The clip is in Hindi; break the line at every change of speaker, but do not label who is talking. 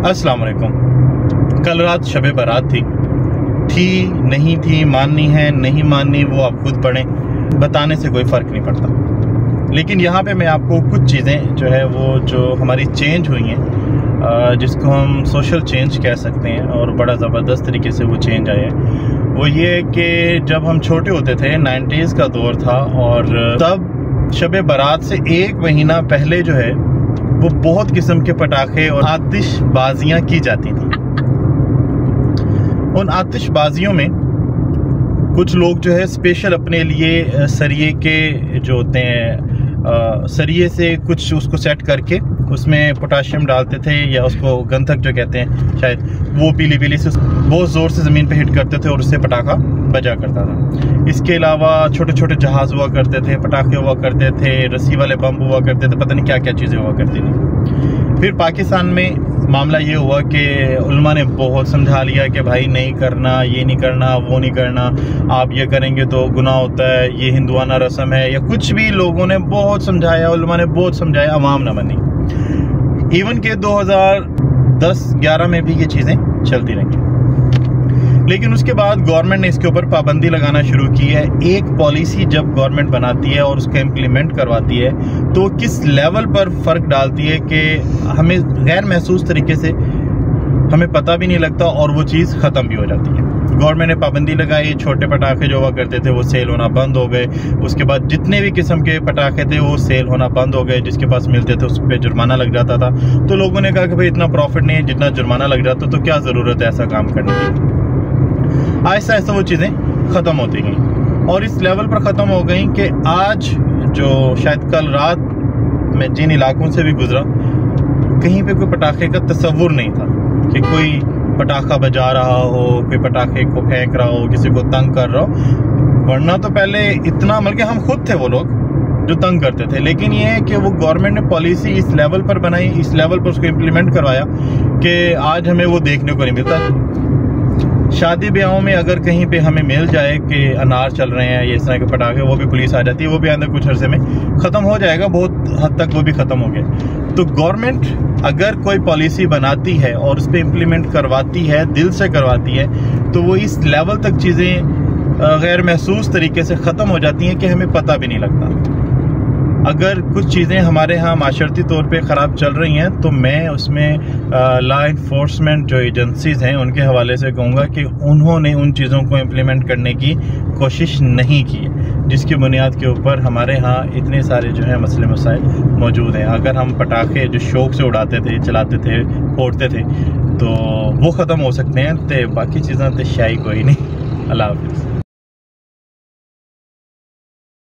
अस्सलाम वालेकुम। कल रात शबे बारात थी नहीं थी, माननी है नहीं माननी वो आप खुद पढ़ें, बताने से कोई फ़र्क नहीं पड़ता। लेकिन यहाँ पे मैं आपको कुछ चीज़ें जो है वो जो हमारी चेंज हुई हैं, जिसको हम सोशल चेंज कह सकते हैं और बड़ा ज़बरदस्त तरीके से वो चेंज आया है, वो ये कि जब हम छोटे होते थे 90s का दौर था और तब शबे बारात से एक महीना पहले जो है वो बहुत किस्म के पटाखे और आतिशबाजियाँ की जाती थी। उन आतिशबाजियों में कुछ लोग जो है स्पेशल अपने लिए सरिये के जो होते हैं, सरिये से कुछ उसको सेट करके उसमें पोटाशियम डालते थे या उसको गंधक जो कहते हैं शायद, वो पीली पीली से बहुत ज़ोर से ज़मीन पे हिट करते थे और उससे पटाखा बजा करता था। इसके अलावा छोटे छोटे जहाज़ हुआ करते थे, पटाखे हुआ करते थे, रस्सी वाले बम हुआ करते थे, पता नहीं क्या क्या चीज़ें हुआ करती थी। फिर पाकिस्तान में मामला ये हुआ कि उलमा ने बहुत समझा लिया कि भाई नहीं करना, ये नहीं करना, वो नहीं करना, आप ये करेंगे तो गुनाह होता है, ये हिंदुआना रस्म है, या कुछ भी लोगों ने बहुत समझाया, उलमा ने बहुत समझाया, अवाम न बनी। इवन के 2010-11 में भी ये चीज़ें चलती रही। लेकिन उसके बाद गवर्नमेंट ने इसके ऊपर पाबंदी लगाना शुरू की है। एक पॉलिसी जब गवर्नमेंट बनाती है और उसको इम्प्लीमेंट करवाती है तो किस लेवल पर फ़र्क डालती है कि हमें गैर महसूस तरीके से हमें पता भी नहीं लगता और वो चीज़ ख़त्म भी हो जाती है। गवर्नमेंट ने पाबंदी लगाई, छोटे पटाखे जो हुआ करते थे वो सेल होना बंद हो गए। उसके बाद जितने भी किस्म के पटाखे थे वो सेल होना बंद हो गए, जिसके पास मिलते थे उस पर जुर्माना लग जाता था। तो लोगों ने कहा कि भाई इतना प्रॉफिट नहीं है, जितना जुर्माना लग जाता तो क्या ज़रूरत है ऐसा काम करने की। आहिस्ता आहिस्ता वो चीज़ें ख़त्म होती गई और इस लेवल पर ख़त्म हो गई कि आज जो शायद कल रात मैं जिन इलाकों से भी गुजरा, कहीं पे कोई पटाखे का तस्वुर नहीं था कि कोई पटाखा बजा रहा हो, कोई पटाखे को फेंक रहा हो, किसी को तंग कर रहा हो। वरना तो पहले इतना, बल्कि हम खुद थे वो लोग जो तंग करते थे। लेकिन ये है कि वो गवर्नमेंट ने पॉलिसी इस लेवल पर बनाई, इस लेवल पर उसको इम्प्लीमेंट करवाया कि आज हमें वो देखने को नहीं मिलता। शादी ब्याहों में अगर कहीं पे हमें मिल जाए कि अनार चल रहे हैं या इस तरह के पटाखे, वो भी पुलिस आ जाती है, वो भी अंदर कुछ अरसे में ख़त्म हो जाएगा, बहुत हद तक वो भी ख़त्म हो गया। तो गवर्नमेंट अगर कोई पॉलिसी बनाती है और उस पर इम्प्लीमेंट करवाती है, दिल से करवाती है, तो वो इस लेवल तक चीज़ें गैर महसूस तरीके से ख़त्म हो जाती हैं कि हमें पता भी नहीं लगता। अगर कुछ चीज़ें हमारे यहाँ माशरती तौर पे ख़राब चल रही हैं तो मैं उसमें लॉ इन्फोर्समेंट जो एजेंसीज़ हैं उनके हवाले से कहूँगा कि उन्होंने उन चीज़ों को इम्प्लीमेंट करने की कोशिश नहीं की, जिसकी बुनियाद के ऊपर हमारे यहाँ इतने सारे जो है मसले मसाइल मौजूद हैं। अगर हम पटाखे जो शौक़ से उड़ाते थे, चलाते थे, फोड़ते थे, तो वो ख़त्म हो सकते हैं, तो बाकी चीज़ें तो शायद कोई नहीं। अल्लाह हाफ़िज़।